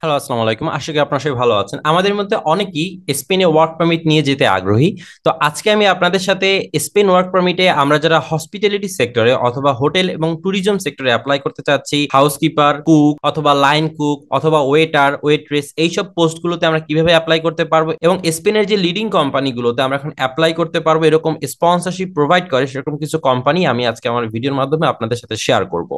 Hello, আসসালামু আলাইকুম। আশা করি আপনারা সবাই ভালো আছেন। আমাদের মধ্যে অনেকেই স্পেনে ওয়ার্ক পারমিট নিয়ে যেতে আগ্রহী। তো আজকে আমি আপনাদের সাথে স্পেন ওয়ার্ক পারমিটে আমরা যারা হসপিটালিটি সেক্টরে অথবা হোটেল এবং ট্যুরিজম সেক্টরে অ্যাপ্লাই করতে চাচ্ছি, হাউসকিপার, কুক অথবা লাইন কুক অথবা ওয়েটার, ওয়েট্রেস, এইসব পোস্টগুলোতে আমরা কিভাবে অ্যাপ্লাই করতে পারবো এবং স্পেনের যে লিডিং কোম্পানিগুলোতে আমরা এখন অ্যাপ্লাই করতে পারবো, এরকম স্পন্সরশিপ প্রোভাইড করে সেরকম কিছু কোম্পানি আমি আজকে আমার ভিডিওর মাধ্যমে আপনাদের সাথে শেয়ার করব।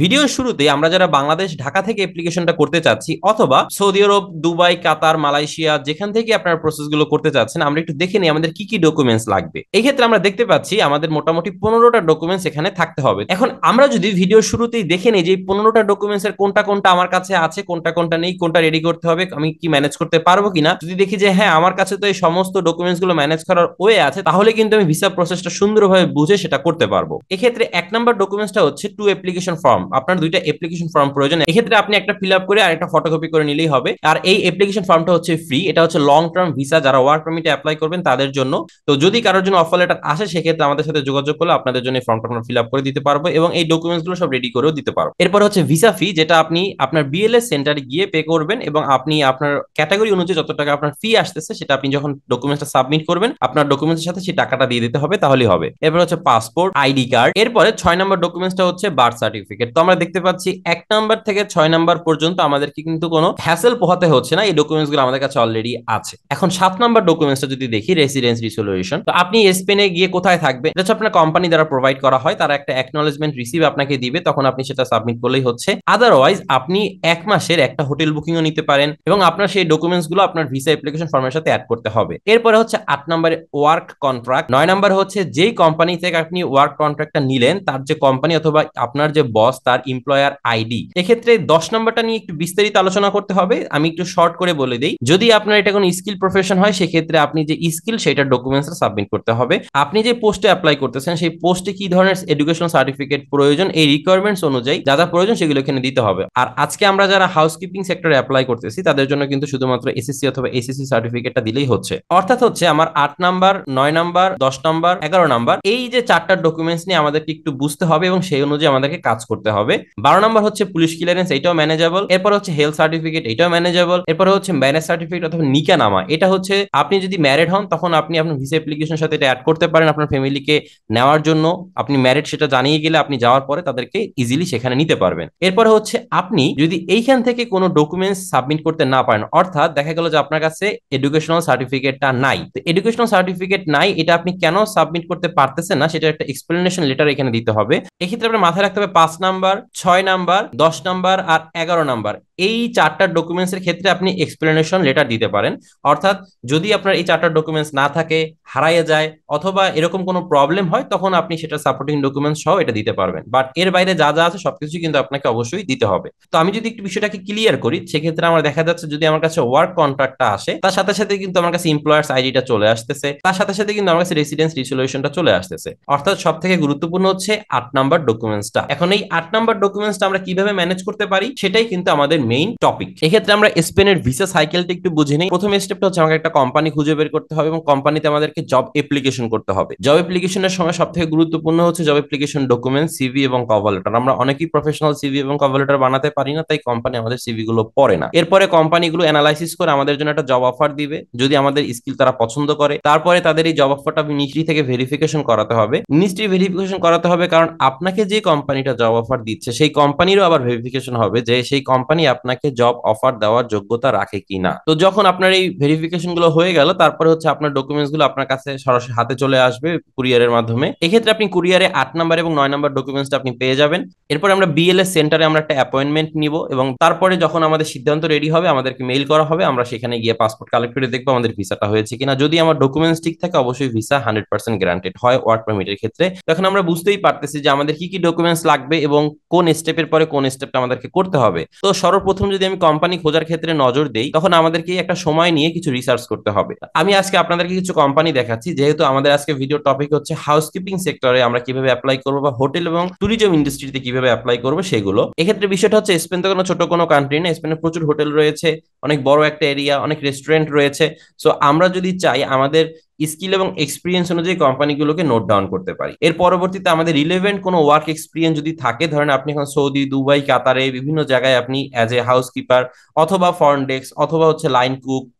ভিডিওর শুরুতে আমরা যারা বাংলাদেশ ঢাকা থেকে অ্যাপ্লিকেশনটা করতে চাচ্ছি অথবা সৌদি আরব, দুবাই, কাতার, মালয়েশিয়া যেখান থেকে আপনারা প্রসেসগুলো করতে চাচ্ছেন, আমরা একটু দেখে নিই আমাদের কি কি ডকুমেন্টস লাগবে। এই ক্ষেত্রে আমরা দেখতে পাচ্ছি আমাদের মোটামুটি 15টা ডকুমেন্টস এখানে থাকতে হবে। এখন আমরা যদি ভিডিওর শুরুতেই দেখে নিই যে এই 15টা ডকুমেন্টস এর কোনটা কোনটা আমার কাছে আছে, কোনটা কোনটা নেই, কোনটা রেডি করতে হবে, আমি কি ম্যানেজ করতে পারবো কিনা, যদি দেখি যে হ্যাঁ আমার কাছে তো এই সমস্ত ডকুমেন্টস গুলো ম্যানেজ করার ওয়ে আছে, তাহলে কিন্তু আমি ভিসা প্রসেসটা সুন্দরভাবে বুঝে সেটা করতে পারবো। এক্ষেত্রে 1 নম্বর ডকুমেন্টসটা হচ্ছে টু অ্যাপ্লিকেশন ফর্ম। আপনার দুইটা অ্যাপ্লিকেশন ফর্ম প্রয়োজন। এক্ষেত্রে আপনি একটা ফিল আপ করে আর একটা ফটোকপি করে নিলেই হবে। আর এই অ্যাপ্লিকেশন ফর্মটা হচ্ছে ফ্রি। এটা হচ্ছে লং টার্ম ভিসা, যারা ওয়ার্ক পারমিটে অ্যাপ্লাই করবেন তাদের জন্য। তো যদি কারোর জন্য অফার লেটার আসে সেক্ষেত্রে আমাদের সাথে যোগাযোগ করলে আপনাদের জন্য এই ফর্মটা আমরা ফিল আপ করে দিতে পারবো এবং এই ডকুমেন্টস গুলো সব রেডি করেও দিতে পারবো। এরপর হচ্ছে ভিসা ফি, যেটা আপনি আপনার বিএলএস সেন্টারে গিয়ে পে করবেন এবং আপনি আপনার ক্যাটাগরি অনুযায়ী যত টাকা আপনার ফি আসতেছে সেটা আপনি যখন ডকুমেন্টসটা সাবমিট করবেন আপনার ডকুমেন্টসের সাথে সেই টাকাটা দিয়ে দিতে হবে, তাহলেই হবে। এরপর হচ্ছে পাসপোর্ট, আইডি কার্ড। এরপরে 6 নম্বর ডকুমেন্টসটা হচ্ছে বার্থ সার্টিফিকেট। তো আমরা দেখতে পাচ্ছি 1 নম্বর থেকে 6 নম্বর পর্যন্ত আমাদেরকে কিন্তু কোনো হ্যাসেল পোহাতে হচ্ছে না, এই ডকুমেন্টস গুলো আমাদের কাছে অলরেডি আছে। এখন 7 নম্বর ডকুমেন্টসটা যদি দেখি, রেসিডেন্স রিসোলিউশন। তো আপনি স্পেনে গিয়ে কোথায় থাকবে এটা হচ্ছে আপনার কোম্পানি দ্বারা প্রোভাইড করা হয়, তারা একটা অ্যাকনলেজমেন্ট রিসিভ আপনাকে দিবে, তখন আপনি সেটা সাবমিট করলেই হচ্ছে। আদারওয়াইজ আপনি 1 মাসের একটা হোটেল বুকিংও নিতে পারেন এবং আপনার সেই ডকুমেন্টস গুলো আপনার ভিসা অ্যাপ্লিকেশন ফর্মের সাথে অ্যাড করতে হবে। এরপরে হচ্ছে 8 নম্বরে ওয়ার্ক কন্ট্রাক্ট। 9 নম্বর হচ্ছে যেই কোম্পানি থেকে আপনি ওয়ার্ক কন্ট্রাক্টটা নিলেন তার যে কোম্পানি অথবা আপনার যে বস তার এমপ্লয়ার আইডি। এক্ষেত্রে 10 নম্বরটা নিয়ে একটু বিস্তারিত আলোচনা করতে হবে, আমি একটু শর্ট করে বলে দিই। যদি আপনার এটা কোনো স্কিল প্রফেশন হয় সেক্ষেত্রে আপনি যে স্কিল সেটা ডকুমেন্টস সাবমিট করতে হবে। আপনি যে পোস্টে অ্যাপ্লাই করতেছেন সেই পোস্টে কি ধরনের এডুকেশনাল সার্টিফিকেট প্রয়োজন, এই রিকোয়ারমেন্টস অনুযায়ী যা যা প্রয়োজন সেগুলো এখানে দিতে হবে। আর আজকে আমরা যারা হাউসকিপিং সেক্টরে অ্যাপ্লাই করতেছি তাদের জন্য কিন্তু শুধুমাত্র এসএসসি অথবা এসএসসি সার্টিফিকেটটা দিলেই হচ্ছে। অর্থাৎ হচ্ছে আমার 8 নাম্বার, 9 নাম্বার, 10 নাম্বার, 11 নাম্বার, এই যে চারটা ডকুমেন্টস নিয়ে আমাদেরকে একটু বুঝতে হবে এবং সেই অনুযায়ী আমাদেরকে কাজ করতে হবে। 12 নাম্বার হচ্ছে পুলিশ ক্লিয়ারেন্স, এটাও ম্যানেজেবল। এরপর হচ্ছে হেলথ সার্টিফিকেট, এটাও ম্যানেজেবল। এরপর হচ্ছে ম্যারেজ সার্টিফিকেট অথবা নিকা নামা, এটা হচ্ছে আপনি যদি ম্যারিড হন তখন আপনি আপনার ভিসা অ্যাপ্লিকেশনের সাথে এটা অ্যাড করতে পারেন আপনার ফ্যামিলিকে নেওয়ার জন্য। আপনি ম্যারিড সেটা জানিয়ে গেলে আপনি যাওয়ার পরে তাদেরকে ইজিলি সেখানে নিতে পারবেন। এরপরে হচ্ছে আপনি যদি এইখান থেকে কোনো ডকুমেন্টস সাবমিট করতে না পারেন, অর্থাৎ দেখা গেল যে আপনার কাছে এডুকেশনাল সার্টিফিকেটটা নাই, তো এডুকেশনাল সার্টিফিকেট নাই এটা আপনি কেন সাবমিট করতে পারতেছেন না সেটা একটা এক্সপ্লেনেশন লেটার এখানে দিতে হবে। এক্ষেত্রে আপনার মাথায় রাখতে হবে 5 নাম্বার, 6 নাম্বার, 10 নাম্বার আর 11 নাম্বার, এই চারটা ডকুমেন্টস এর ক্ষেত্রে আপনি এক্সপ্লেনেশন লেটার দিতে পারেন। অর্থাৎ যদি আপনার এই চারটা ডকুমেন্টস না থাকে, হারাইয়া যায় অথবা এরকম কোনো প্রবলেম হয় তখন আপনি সেটা সাপোর্টিং ডকুমেন্টস সহ এটা দিতে পারবেন। বাট এর বাইরে যা যা আছে সবকিছু কিন্তু আপনাকে অবশ্যই দিতে হবে। তো আমি যদি একটু বিষয়টাকে ক্লিয়ার করি সেক্ষেত্রে আমার দেখা যাচ্ছে যদি আমার কাছে ওয়ার্ক কন্ট্রাক্টটা আসে তার সাথে সাথে কিন্তু আমার কাছে এমপ্লয়ার্স আইডিটা চলে আসতেছে, তার সাথে সাথে কিন্তু আমার কাছে রেসিডেন্স রিসোলিউশনটা চলে আসতেছে। অর্থাৎ সব থেকে গুরুত্বপূর্ণ হচ্ছে 8 নাম্বার ডকুমেন্টসটা। এখন এই 8 নাম্বার ডকুমেন্টসটা আমরা কিভাবে ম্যানেজ করতে পারি সেটাই কিন্তু আমাদের মেইন টপিক। এক্ষেত্রে আমরা স্পেনের ভিসা সাইকেলটা একটু বুঝে নিই। প্রথম স্টেপটা হচ্ছে আমাকে একটা কোম্পানি খুঁজে বের করতে হবে এবং কোম্পানিতে আমাদেরকে জব অ্যাপ্লিকেশন করতে হবে। জব অ্যাপ্লিকেশনের সময় সব থেকে গুরুত্বপূর্ণ হচ্ছে জব অ্যাপ্লিকেশন ডকুমেন্ট, সিভি এবং কভার লেটার। আমরা অনেকেই প্রফেশনাল সিভি এবং কভার লেটার বানাতে পারি না, তাই কোম্পানি আমাদের সিভি গুলো পড়ে না। এরপরে কোম্পানিগুলো অ্যানালাইসিস করে আমাদের জন্য একটা জব অফার দিবে যদি আমাদের স্কিল তারা পছন্দ করে। তারপরে তাদের এই জব অফারটা মিনিস্ট্রি থেকে ভেরিফিকেশন করাতে হবে। মিনিস্ট্রি ভেরিফিকেশন করাতে হবে কারণ আপনাকে যে কোম্পানিটা জব অফার দিচ্ছে সেই কোম্পানিরও আবার ভেরিফিকেশন হবে যে সেই কোম্পানি আপনাকে জব অফার দেওয়ার যোগ্যতা রাখে কিনা। তো যখন আপনার এই ভেরিফিকেশন গুলো হয়ে গেল তারপরে হচ্ছে আপনার ডকুমেন্টস গুলো আপনার কাছে সরাসরি হাতে চলে আসবে কুরিয়ারের মাধ্যমে। এক্ষেত্রে আপনি কুরিয়ারে 8 নাম্বার এবং 9 নাম্বার ডকুমেন্টসটা আপনি পেয়ে যাবেন। এরপর আমরা বিএলএস সেন্টারে আমরা একটা অ্যাপয়েন্টমেন্ট নিব এবং তারপরে যখন আমাদের সিদ্ধান্ত রেডি হবে আমাদেরকে মেইল করা হবে, আমরা সেখানে গিয়ে পাসপোর্ট কালেক্ট করে দেখবো আমাদের ভিসাটা হয়েছে কিনা। যদি আমার ডকুমেন্টস ঠিক থাকে অবশ্যই ভিসা 100% গ্যারান্টেড হয় ওয়ার্ক পারমিটের ক্ষেত্রে। তখন আমরা বুঝতেই পারতেছি যে আমাদের কি কি ডকুমেন্টস লাগবে এবং কোন স্টেপের পরে কোন স্টেপটা আমাদেরকে করতে হবে। তো সর্বপ্রথম যদি আমি কোম্পানি খোঁজার ক্ষেত্রে নজর দেই তখন আমাদেরকে একটা সময় নিয়ে কিছু রিসার্চ করতে হবে। আমি আজকে আপনাদেরকে কিছু কোম্পানি দেখাচ্ছি, যেহেতু আমাদের আজকে ভিডিও টপিক হচ্ছে হাউসকিপিং সেক্টরে আমরা কিভাবে অ্যাপ্লাই করবো বা হোটেল এবং ট্যুরিজম ইন্ডাস্ট্রিতে কিভাবে অ্যাপ্লাই করবো সেগুলো। এক্ষেত্রে বিষয়টা হচ্ছে স্পেন তো কোনো ছোট কোনো কান্ট্রি না, স্পেনে প্রচুর হোটেল রয়েছে, অনেক বড় একটা এরিয়া, অনেক রেস্টুরেন্ট রয়েছে। সো আমরা যদি চাই আমাদের স্কিল এবং এক্সপিরিয়েন্স অনুযায়ী কোম্পানিগুলোকে নোট ডাউন করতে পারি। এর পরবর্তীতে আমাদের রিলেভেন্ট কোনো ওয়ার্ক এক্সপিরিয়েন্স যদি থাকে, ধরেন আপনি এখন সৌদি, দুবাই, কাতারে বিভিন্ন জায়গায় আপনি অ্যাজ এ হাউসকিপার অথবা ফ্রন্ট ডেস্ক অথবা হচ্ছে লাইন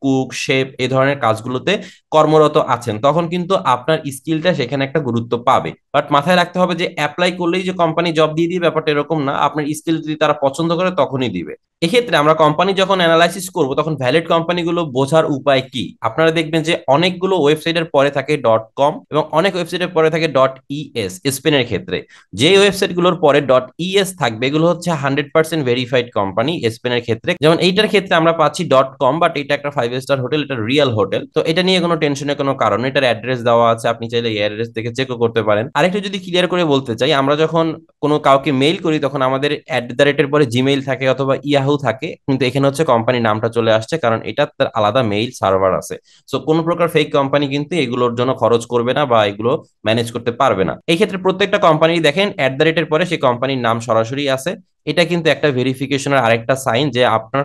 কুক শেফ এই ধরনের কাজগুলোতে কর্মরত আছেন, তখন কিন্তু আপনার স্কিলটা সেখানে একটা গুরুত্ব পাবে। বাট মাথায় রাখতে হবে যে অ্যাপ্লাই করলেই যে কোম্পানি জব দিয়ে দিবে ব্যাপারটা এরকম না, আপনার স্কিল যদি তারা পছন্দ করে তখনই দিবে। এক্ষেত্রে আমরা কোম্পানি যখন অ্যানালাইসিস করব তখন ভ্যালিড কোম্পানিগুলো বোঝার উপায় কি, আপনারা দেখবেন যে অনেকগুলো ওয়েবসাইটের পরে থাকে ডট কম এবং অনেক ওয়েবসাইটের পরে থাকে ডট ইএস স্পেনের ক্ষেত্রে। যে ওয়েবসাইটগুলোর পরে ডট ইএস থাকবে এগুলো হচ্ছে 100% ভেরিফাইড কোম্পানি স্পেনের ক্ষেত্রে। যেমন এইটার ক্ষেত্রে আমরা পাচ্ছি ডট কম, বাট এটা একটা 5 স্টার হোটেল, এটা রিয়েল হোটেল, তো এটা নিয়ে কোনো টেনশনের কোনো কারণ নেই। এটার অ্যাড্রেস দেওয়া আছে, আপনি চাইলে এই অ্যাড্রেস থেকে চেকও করতে পারেন। আরেকটু যদি ক্লিয়ার করে বলতে চাই, আমরা যখন কোনো কাউকে মেইল করি তখন আমাদের @এর পরে জিমেইল থাকে অথবা ইয়াহু থাকে, কিন্তু এখানে হচ্ছে কোম্পানির নামটা চলে আসছে কারণ এটা তার আলাদা মেইল সার্ভার আছে। সো কোনো প্রকার ফেক কোম্পানি কিন্তু এগুলোর জন্য খরচ করবে না বা এগুলো ম্যানেজ করতে পারবে না। এই ক্ষেত্রে প্রত্যেকটা কোম্পানি দেখেন @এর পরে সেই কোম্পানির নাম সরাসরি আছে। এটা কিন্তু একটা ভেরিফিকেশনের আরেকটা সাইন যে আপনার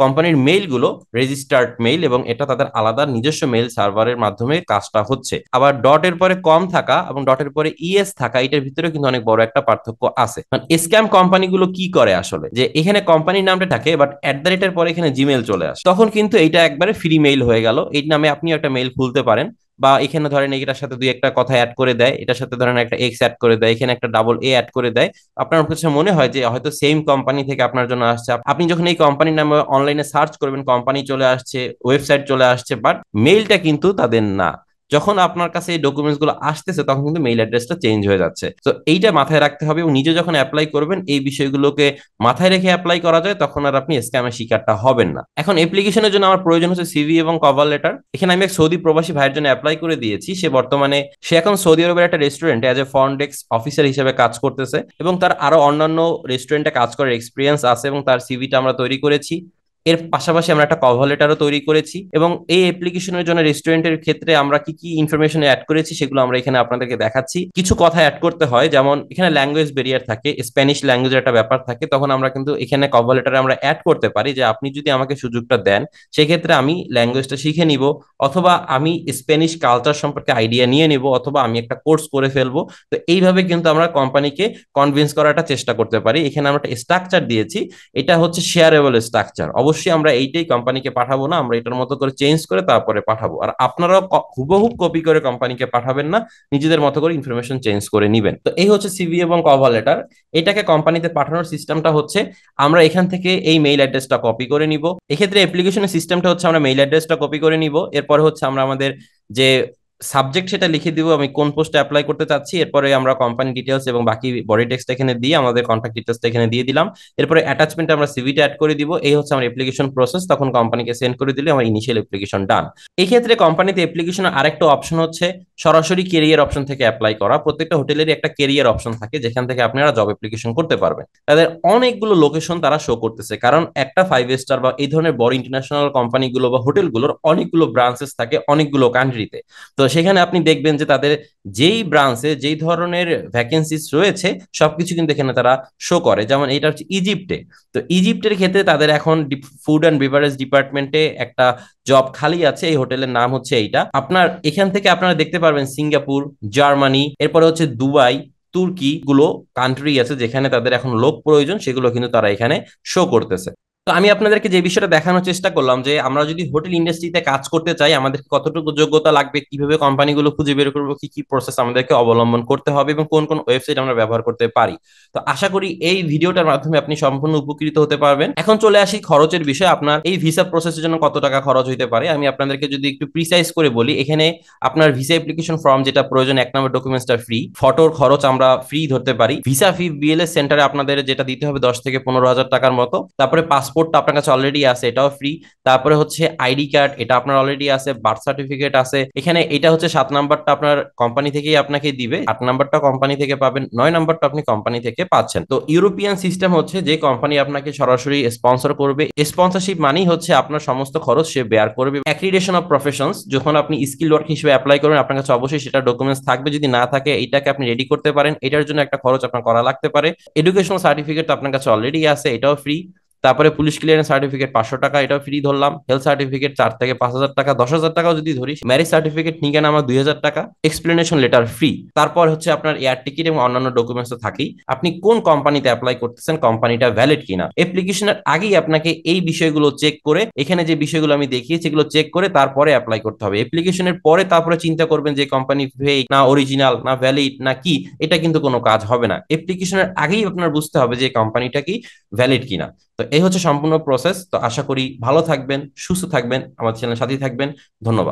কোম্পানির মেইলগুলো রেজিস্টার্ড মেইল এবং এটা তাদের আলাদা নিজস্ব মেইল সার্ভারের মাধ্যমে কাজটা হচ্ছে। আবার ডটের পরে কম থাকা এবং ডটের পরে ইএস থাকা, এটার ভিতরে কিন্তু অনেক বড় একটা পার্থক্য আছে। কারণ স্ক্যাম কোম্পানিগুলো কি করে আসলে, যে এখানে কোম্পানির নামটা থাকে বাট @এর পরে এখানে জিমেইল চলে আসে, তখন কিন্তু এইটা একবারে ফ্রি মেইল হয়ে গেল। এই নামে আপনি একটা মেইল খুলতে পারেন, বা এখানে ধরেন এটার সাথে দুই একটা কথা অ্যাড করে দেয়, এটার সাথে ধরেন একটা এক্স অ্যাড করে দেয়, এখানে একটা ডাবল এ অ্যাড করে দেয়। আপনার কাছে মনে হয় যে হয়তো সেম কোম্পানি থেকে আপনার জন্য আসছে। আপনি যখন এই কোম্পানির নামে অনলাইনে সার্চ করবেন কোম্পানি চলে আসছে, ওয়েবসাইট চলে আসছে, বাট মেইলটা কিন্তু তাদের না। যখন আপনার কাছে এই ডকুমেন্টস গুলো আসতেছে তখন কিন্তু মেইল অ্যাড্রেসটা চেঞ্জ হয়ে যাচ্ছে। তো এইটা মাথায় রাখতে হবে এবং নিজে যখন অ্যাপ্লাই করবেন এই বিষয়গুলোকে মাথায় রেখে অ্যাপ্লাই করা যায়, তখন আর আপনি স্ক্যামের শিকারটা হবেন না। এখন অ্যাপ্লিকেশনের জন্য আমার প্রয়োজন হচ্ছে সিভি এবং কভার লেটার। এখানে আমি এক সৌদি প্রবাসী ভাইয়ের জন্য অ্যাপ্লাই করে দিয়েছি। সে এখন সৌদি আরবের একটা রেস্টুরেন্টে as a front desk officer হিসেবে কাজ করতেছে এবং তার আরো অন্যান্য রেস্টুরেন্টে কাজ করার এক্সপিরিয়েন্স আছে এবং তার সিভিটা আমরা তৈরি করেছি। এর পাশাপাশি আমরা একটা কভার লেটারও তৈরি করেছি এবং এই অ্যাপ্লিকেশনের জন্য রেস্টুরেন্টের ক্ষেত্রে আমরা কি কি ইনফরমেশন অ্যাড করেছি সেগুলো আমরা এখানে আপনাদেরকে দেখাচ্ছি। কিছু কথা অ্যাড করতে হয়, যেমন এখানে ল্যাঙ্গুয়েজ ব্যারিয়ার থাকে, স্প্যানিশ ল্যাঙ্গুয়েজের একটা ব্যাপার থাকে, তখন আমরা কিন্তু এখানে কভার লেটারে আমরা অ্যাড করতে পারি যে আপনি যদি আমাকে সুযোগটা দেন সেক্ষেত্রে আমি ল্যাঙ্গুয়েজটা শিখে নিব, অথবা আমি স্প্যানিশ কালচার সম্পর্কে আইডিয়া নিয়ে নিব, অথবা আমি একটা কোর্স করে ফেলবো। তো এইভাবে কিন্তু আমরা কোম্পানিকে কনভিন্স করাটা চেষ্টা করতে পারি। এখানে আমরা একটা স্ট্রাকচার দিয়েছি, এটা হচ্ছে শেয়ারেবল স্ট্রাকচার। অবশ্যই আমরা এইটাই কোম্পানিকে পাঠাবো না, আমরা এটার মতো করে চেঞ্জ করে তারপরে পাঠাবো। আর আপনারাও হুবহু কপি করে কোম্পানিকে পাঠাবেন না, নিজেদের মতো করে ইনফরমেশন চেঞ্জ করে নিবেন। তো এই হচ্ছে সিভি এবং কভার লেটার। এটাকে কোম্পানিতে পাঠানোর সিস্টেমটা হচ্ছে আমরা এখান থেকে এই মেইল অ্যাড্রেসটা কপি করে নিব। এক্ষেত্রে অ্যাপ্লিকেশনের সিস্টেমটা হচ্ছে আমরা মেইল অ্যাড্রেসটা কপি করে নিব, এরপরে হচ্ছে আমরা আমাদের যে সাবজেক্ট সেটা লিখে দিব, আমি কোন পোস্টে অ্যাপ্লাই করতে চাচ্ছি, এরপরে আমরা কোম্পানি ডিটেলস এবং বাকি বডি টেক্সট এখানে দিয়ে আমাদের কন্ট্যাক্ট ডিটেলসটা এখানে দিয়ে দিলাম। এরপরে অ্যাটাচমেন্টে আমরা সিভিটা অ্যাড করে দিব। এই হচ্ছে আমার অ্যাপ্লিকেশন প্রসেস, তখন কোম্পানিকে সেন্ড করে দিলে আমার ইনিশিয়াল অ্যাপ্লিকেশন ডান। এই ক্ষেত্রে কোম্পানিতে অ্যাপ্লিকেশনের আরেকটা অপশন হচ্ছে সরাসরি কেরিয়ার অপশন থেকে অ্যাপ্লাই করা। প্রত্যেকটা হোটেলেরই একটা কেরিয়ার অপশন থাকে যেখান থেকে আপনারা জব অ্যাপ্লিকেশন করতে পারবেন। তাদের অনেকগুলো লোকেশন তারা শো করতেছে, কারণ একটা 5 স্টার বা এই ধরনের বড় ইন্টারন্যাশনাল কোম্পানিগুলো বা হোটেলগুলোর অনেকগুলো ব্রাঞ্চেস থাকে অনেকগুলো কান্ট্রিতে। তো সেখানে আপনি দেখবেন যে তাদের যেই ব্রাঞ্চে যেই ধরনের ভ্যাকেন্সিস রয়েছে সবকিছু কিন্তু এখানে তারা শো করে। যেমন এটা হচ্ছে ইজিপ্টে, তো ইজিপ্টের ক্ষেত্রে তাদের এখন ফুড অ্যান্ড বেভারেজ ডিপার্টমেন্টে একটা জব খালি আছে, এই হোটেলের নাম হচ্ছে এইটা। আপনার এখান থেকে আপনারা দেখতে পারবেন সিঙ্গাপুর, জার্মানি, এরপরে হচ্ছে দুবাই, তুর্কি গুলো কান্ট্রি আছে যেখানে তাদের এখন লোক প্রয়োজন, সেগুলো কিন্তু তারা এখানে শো করতেছে। তো আমি আপনাদেরকে যে বিষয়টা দেখানোর চেষ্টা করলাম যে আমরা যদি হোটেল ইন্ডাস্ট্রিতে কাজ করতে চাই আমাদের কতটুকু যোগ্যতা লাগবে, কিভাবে কোম্পানিগুলো খুঁজে বের করবো, কি কি প্রসেস আমাদেরকে অবলম্বন করতে হবে এবং কোন কোন ওয়েবসাইট আমরা ব্যবহার করতে পারি। তো আশা করি এই ভিডিওটার মাধ্যমে আপনি সম্পূর্ণ উপকৃত হতে পারবেন। এখন চলে আসি খরচের বিষয়ে, আপনার এই ভিসা প্রসেসের জন্য কত টাকা খরচ হতে পারে আমি আপনাদেরকে যদি একটু প্রিসাইজ করে বলি। এখানে আপনার ভিসা অ্যাপ্লিকেশন ফর্ম যেটা প্রয়োজন, 1 নম্বর ডকুমেন্টসটা ফ্রি, ফটোর খরচ আমরা ফ্রি ধরতে পারি, ভিসা ফি বিএলএস সেন্টারে আপনাদের যেটা দিতে হবে 10 থেকে 15 হাজার টাকার মতো, তারপরে পাসপোর্টটা আপনার কাছে অলরেডি আছে এটাও ফ্রি, তারপরে হচ্ছে আইডি কার্ড এটা আপনার অলরেডি আছে, বার্থ সার্টিফিকেট আছে এখানে, এটা হচ্ছে 7 নম্বরটা আপনার কোম্পানি থেকেই আপনাকে দিবে, 8 নম্বরটা কোম্পানি থেকে পাবেন, 9 নম্বরটা আপনি কোম্পানি থেকে পাচ্ছেন। তো ইউরোপিয়ান সিস্টেম হচ্ছে যে কোম্পানি আপনাকে সরাসরি স্পন্সর করবে, স্পন্সরশিপ মানেই হচ্ছে আপনার সমস্ত খরচ সে বেয়ার করবে। অ্যাক্রিডিটেশন অফ প্রফেশনস, যখন আপনি স্কিল ওয়ার্ক হিসেবে অ্যাপ্লাই করবেন আপনার কাছে অবশ্যই সেটা ডকুমেন্টস থাকবে, যদি না থাকে এটাকে আপনি রেডি করতে পারেন, এটার জন্য একটা খরচ আপনার করা লাগতে পারে। এডুকেশনাল সার্টিফিকেট আপনার কাছে অলরেডি আছে, এটাও ফ্রি। তারপরে পুলিশ ক্লিয়ারেন্স সার্টিফিকেট 500 টাকা, এটাও ফ্রি ধরলাম। হেলথ সার্টিফিকেট 4 থেকে 5 হাজার টাকা, 10 হাজার টাকাও যদি ধরি। ম্যারেজ সার্টিফিকেট নিকেন আমার 2 হাজার টাকা। Explanation letter free. তারপর হচ্ছে আপনার এয়ার টিকিট এবং অন্যান্য ডকুমেন্টস তো থাকেই। আপনি কোন কোম্পানিতে অ্যাপ্লাই করতেছেন, কোম্পানিটা ভ্যালিড কিনা, অ্যাপ্লিকেশনের আগেই আপনাকে এই বিষয়গুলো চেক করে, এখানে যে বিষয়গুলো আমি দেখিয়েছি এগুলো চেক করে তারপরে অ্যাপ্লাই করতে হবে। অ্যাপ্লিকেশনের পরে তারপরে চিন্তা করবেন যে কোম্পানি ফেক না অরিজিনাল না ভ্যালিড না কি, এটা কিন্তু কোনো কাজ হবে না। অ্যাপ্লিকেশনের আগেই আপনার বুঝতে হবে যে কোম্পানিটা কি ভ্যালিড কিনা। তো এই হচ্ছে সম্পূর্ণ প্রসেস। তো আশা করি ভালো থাকবেন, সুস্থ থাকবেন, আমার চ্যানেলের সাথেই থাকবেন। ধন্যবাদ।